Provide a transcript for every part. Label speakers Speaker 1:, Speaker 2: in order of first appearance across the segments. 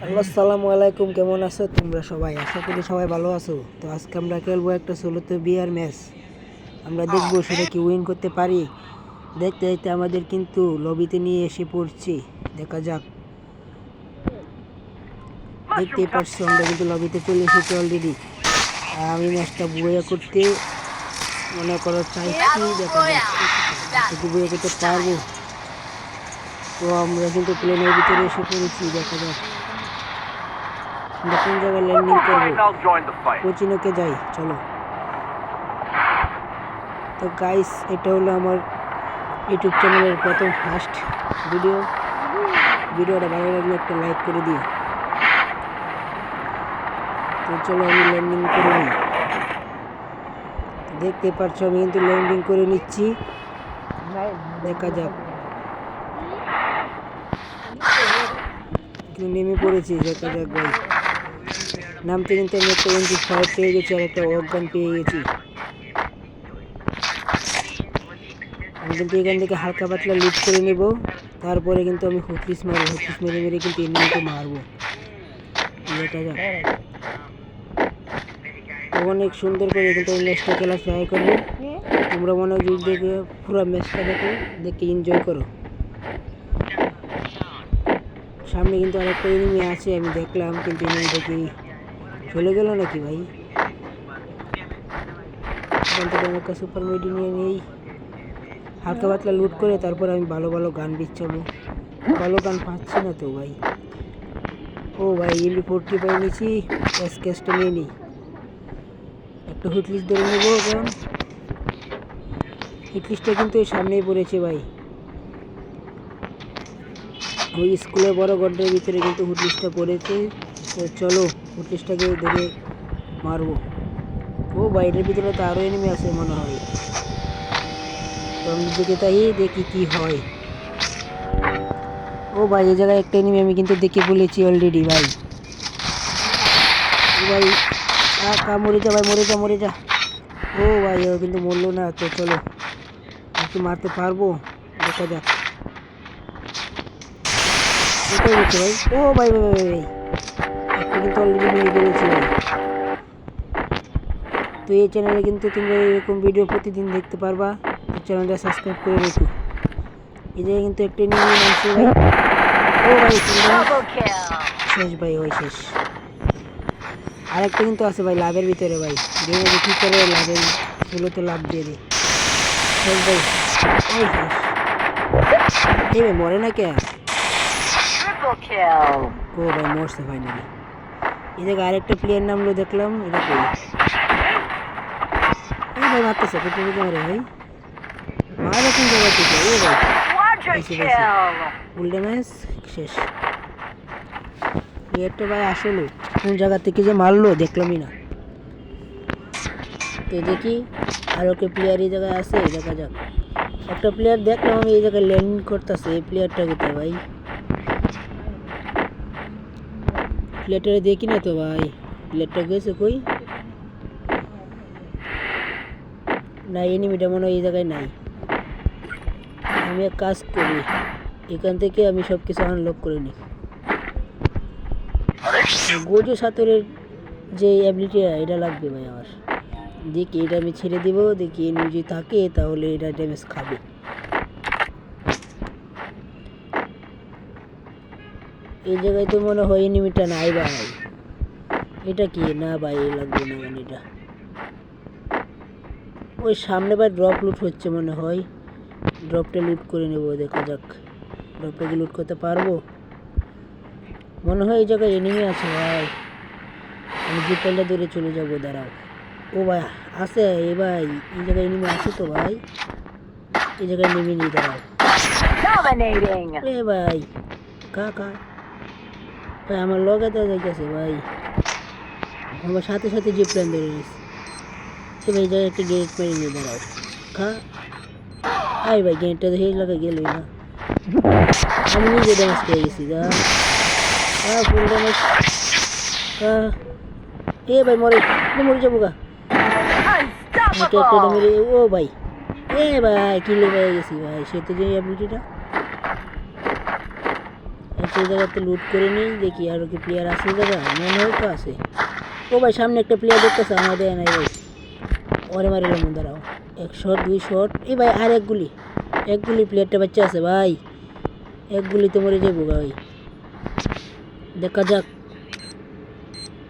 Speaker 1: আসসালামু আলাইকুম, কেমন আছো তোমরা সবাই? আশা করি সবাই ভালো আছো। তো আজকে আমরা খেলবো একটা ষোলোতে বিয়ার ম্যাচ। আমরা দেখবো সেটা কি উইন করতে পারি। দেখতে দেখতে আমাদের কিন্তু লবিতে নিয়ে এসে পড়ছি, দেখা যাক। দেখতেই পারছো আমরা কিন্তু লবিতে চলে এসেছি অলরেডি। আর আমি ম্যাচটা বুয়া করতে মনে করো চাইছি, দেখা যাক কি বুয়া করতে পারবো। তো আমরা কিন্তু প্লেনের ভিতরে এসে পড়েছি, দেখা যাক আমরা কোন জায়গায় ল্যান্ডিং করবো। কোচিনোকে যাই, চলো। তো গাইস, এটা হলো আমার ইউটিউব চ্যানেলের প্রথম ফার্স্ট ভিডিওটা ভালো লাগলে একটা লাইক করে দিও। তো চলো আমি ল্যান্ডিং করে নিই। দেখতে পাচ্ছ আমি কিন্তু ল্যান্ডিং করে নিচ্ছি, দেখা যাক। নেমে পড়েছি, দেখা যাক ভাই। নামতে কিন্তু আমি একটা MP5 পেয়ে গেছি আর একটা ওয়াকগান পেয়ে গেছি। আমি কিন্তু এখান থেকে হালকা পাতলা লুট করে নেব, তারপরে কিন্তু আমি হুটলিস মেরে মেরে কিন্তু এনিমিকে মারবো, দেখা যাক। অনেক সুন্দর করে কিন্তু আমি ম্যাচটা খেলা ট্রাই করবো। তোমরা মনোযোগ দেখে পুরো ম্যাচটা দেখে এনজয় করো। সামনে কিন্তু আরেকটা এনিমি আছে, আমি দেখলাম, কিন্তু এনিমিটা কি চলে গেল নাকি ভাই? এখান থেকে আমি একটা সুপার মেডি নিয়ে নেই, হালকা পাতলা লুট করে তারপর আমি ভালো ভালো গান বিচ্ছাবো। ভালো গান পাচ্ছি না তো ভাই। ও ভাই, MP40 পাই নিয়েছি, ক্যাশটা নিয়ে নিই। একটা হুটলিস্ট ধরে নেবো এখন। হিটলিস্টটা কিন্তু এই সামনেই পড়েছে ভাই, ওই স্কুলের বড় গড্ডের ভিতরে কিন্তু হুটলিস্টটা পড়েছে। তো চলো হুটলিস্টটাকে ধরে মারবো। ও বাইরের ভিতরে তো আরও এনিমি আছে মনে হয়। তো আমি দিকে তাই দেখি কি হয়। ও ভাই, এই জায়গায় একটা এনিমি আমি কিন্তু দেখে বলেছি অলরেডি ভাই। ও ভাই, মরে যা ভাই, মরে যা। ও ভাই, ও কিন্তু মরলো না। তো চলো, একটু মারতে পারবো, দেখা যাক। কোথায় গেছে ভাই? ও ভাই ভাই ভাই ভাই, একটা কিন্তু অলরেডি মেরে ফেলেছি ভাই। তো এই চ্যানেলে কিন্তু তোমরা এরকম ভিডিও প্রতিদিন দেখতে পারবা। তো চ্যানেলটা সাবস্ক্রাইব করে রেখো। এই জায়গায় কিন্তু একটা নিয়ে নামছে ভাই। ও ভাই, শেষ ভাই, ওই শেষ। আরেকটা কিন্তু আছে ভাই লাভের ভিতরে ভাই, দেখে কি করে লাভের চুলোতে লাভ দিয়ে দিই। শেষ ভাই, ওই শেষ। এই ভাই মরে না কে? ও ভাই মরছে ফাইনালি। এই জায়গায় আরেকটা প্লেয়ার নামলো দেখলাম, এটা কই? এই ভাই মারতেছে, পেটে মারে ভাই, মারা কোন জায়গা থেকে? ও ভাই, ফুল ড্যামেজ, শেষ। প্লেয়ারটা ভাই আসলে কোন জায়গা থেকে যে মারলো দেখলামই না। তো দেখি আর ওকে প্লেয়ার এই জায়গায় আছে, দেখা যাক। একটা প্লেয়ার দেখলাম আমি এই জায়গায় ল্যান্ড করতেছে, এই প্লেয়ারটা কোথায় ভাই? প্লেয়ারটা দেখি না তো ভাই, প্লেয়ারটা গেছে কই? না, এনিমিটা মনে হয় এই জায়গায় নাই। আমি এক কাজ করি, এখান থেকে আমি সব কিছু আনলক করে নিই। গোজো সাতরের যে অ্যাবিলিটি এটা লাগবে ভাই আমার। দেখি এটা আমি ছেড়ে দিব, দেখি এনিমি যদি থাকে তাহলে এটা ড্যামেজ খাবে। এই জায়গায় তো মনে হয় এনিমিটা নাই ভাই। এটা কি? না ভাই, লাগবে না মানে এটা। ওই সামনে ভাই ড্রপ লুট হচ্ছে মনে হয়, ড্রপটা লুট করে নেব, দেখা যাক ড্রপটা কি লুট করতে পারবো। মনে হয় এই জায়গায় এনিমি আছে ভাই, আমি জিপালটা দূরে চলে যাবো, দাঁড়াও। ও ভাই আছে, এ ভাই এই জায়গায় এনিমি আছে তো ভাই, এই জায়গায় নেমে নিয়ে দাঁড়াও। এ ভাই কাকা ভাই, আমার লগে তো যাইতেছে ভাই, আমার সাথে সাথে জিপ প্ল্যান ধরে নিয়েছে। সে ভাই জায়গায় একটা গেট মেরে নিয়ে দাঁড়াও, খা। আই ভাই, গেটটা দেখে লাগে গেলই না, আমি নিজে ড্যামেজ পেয়ে গেছি। যা ফুল ড্যামেজ। এ ভাই মরে যাবো গা। মেরে, ও ভাই, এ ভাই কিলে পেয়ে গেছি ভাই, সে তো যে অ্যাবিলিটিটা সেই জায়গাতে লুট করে নিই, দেখি আর কি প্লেয়ার আছে জায়গা, মনে হয় তো আছে। ও ভাই সামনে একটা প্লেয়ার দেখতেছে, আমার দেয় নাই ভাই, ওরে মারিলাম। দাঁড়াও, 1 শট 2 শট, এই ভাই আর এক গুলি প্লেয়ারটা বাচ্চা আছে ভাই, এক গুলিতে মরে যাবো ভাই। দেখা যাক,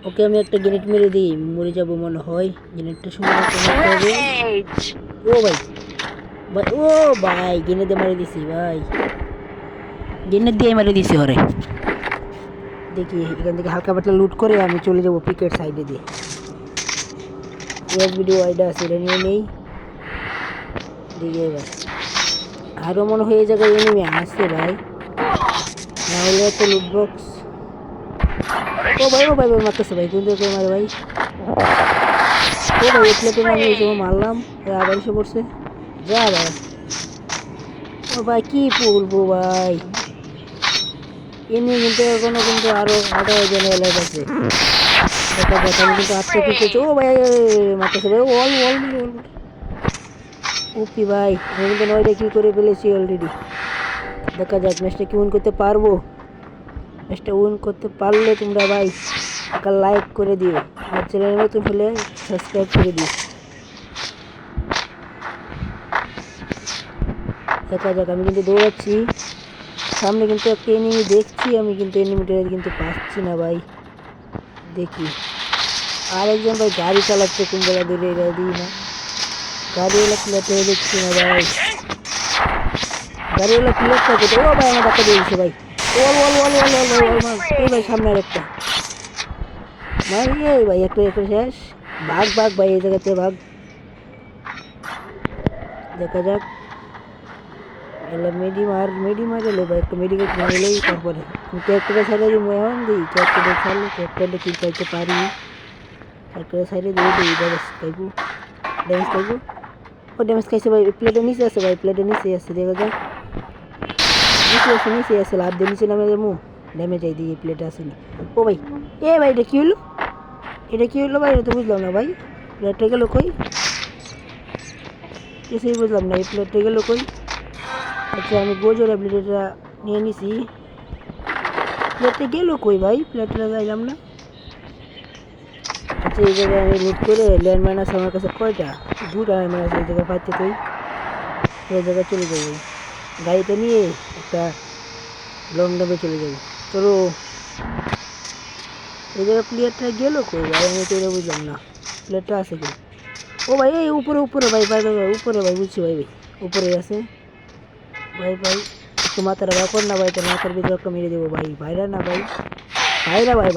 Speaker 1: ওকে আমি একটা গ্রেনেড মেরে দিই, মরে যাবো মনে হয়। গ্রেনেডটা সুন্দর হবে। ও ভাই ভাই, ও ভাই গ্রেনেড দিয়ে মারি দিছি ভাই, গ্রেনেড দিয়ে মারি দিছি ওরে। দেখি এখান থেকে হালকা পাতলা লুট করে আমি চলে যাবো পিকের সাইডে দিয়ে। ভিডিও আইডা আছে, এটা নিয়ে নেই। দেখি এবার আরও মনে হয় এই জায়গায় এনিমি আসছে ভাই, না হলে তো লুট বক্স। ও ভাই মারতেছে ভাই, কোন জায়গায় মারে ভাই। ও ভাই এই প্লেটে আমি এই সময় মারলাম, আবার এসে পড়ছে। যা ভাই, ও ভাই কি বলবো ভাই, এমনি কিন্তু এখনো কিন্তু আরো 18 জন এলাকা আছে। দেখা যাক, আমি কিন্তু আটকে কিছু। ও ভাই মারতেছে ভাই, ওয়াল ওপি ভাই, আমি কিন্তু 9টা কি করে ফেলেছি অলরেডি। দেখা যাক ম্যাচটা কি উইন করতে পারবো। ম্যাচটা উইন করতে পারলে তোমরা ভাই একটা লাইক করে দিও, আর চ্যানেল নতুন হলে সাবস্ক্রাইব করে দিও। দেখা যাক, আমি কিন্তু দৌড়াচ্ছি, সামনে কিন্তু একটা এনিমি দেখছি, আমি কিন্তু এনিমিটা কিন্তু পাচ্ছি না ভাই। দেখি আরেকজন ভাই গাড়ি চালাচ্ছে, কোন বেলা দূরে দিই না, গাড়িওয়ালা প্লেটে দেখছি না ভাই, গাড়িওয়ালা প্লেটটা কোথায়। ও ভাই আমার ধাক্কা দিয়ে দিচ্ছে ভাই, ওল ভাই সামনে আর একটা ভাই, একটা শেষ। ভাগ ভাই, এই জায়গাতে ভাগ। দেখা যাক, মেডি মারলে ভাই, একটা মেডিকেট মারলেই তারপরে ক্যারেক্টারের সাইডে যদি মেহন দিই, ক্যারেক্টারের ছাড়লে ক্যারেক্টারটা কি পাইতে পারি, ক্যারেক্টারের সাইডে দিয়ে দিই, ড্যামেজ খাইবো। ও ড্যামেজ খাইছে ভাই, প্লেটের নিচে আছে ভাই, প্লেটের নিচে আছে। দেখা যাক, নিচে আছে, লাভ দিয়ে নিচে নামে যাবো, ড্যামেজ আই দিয়ে প্লেটে আসেনি। ও ভাই, এ ভাই এটা কি হলো ভাই, এটা তো বুঝলাম না ভাই, প্লেটটা গেল কই, কিছুই বুঝলাম না, এই প্লেটটা গেল কই। আচ্ছা আমি গোজোর অ্যাবিলিটিটা নিয়ে নিছি, প্লেটটা গেল কই ভাই, প্লেটটা যাইলাম না। আচ্ছা এই জায়গায় আমি লুট করে, ল্যান্ডমাইন আছে আমার কাছে কয়টা, 2টা ল্যান্ডমাইন আছে, এই জায়গায় পাইতে তুই এই জায়গায় চলে যাবো, গাড়িটা নিয়ে একটা লং ডাবে চলে যাবো। চলো, এই জায়গায় প্লেয়ারটা গেল কই ভাই, আমি তো এটা বুঝলাম না, প্লেয়ারটা আছে কি। ও ভাই এই উপরে ভাই উপরে ভাই, বুঝছি ভাই, উপরে আছে ভাই। একটু মাথাটা ভাই কর না ভাই, তোর মাথার ভিতরে একটা মেরে দেবো ভাই, ভাইরা না ভাই,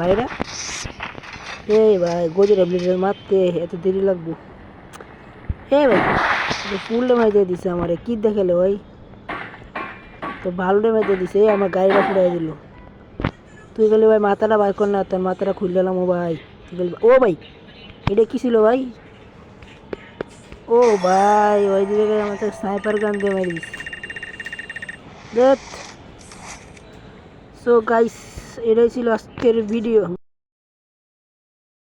Speaker 1: ভাইরা এই ভাই গোজের অ্যাবিলিটি মারতে এত দেরি লাগবো। ভাই ফুল ড্যামেজ দিয়ে দিছে আমার, কি দেখালে ভাই, তো ভালো ড্যামেজ দিয়ে দিছে, আমার গাড়িটা ফুরাই দিল। তুই গেলে ভাই মাথাটা বার কর না, তোর মাথাটা খুললাম। ও ভাই ও ভাই এটা কি ছিল ভাই, ও ভাই ওই জায়গায় আমাদের স্নাইপার গান দিয়ে মেরে দিচ্ছে। সো গাইস, এটাই ছিল আজকের ভিডিও।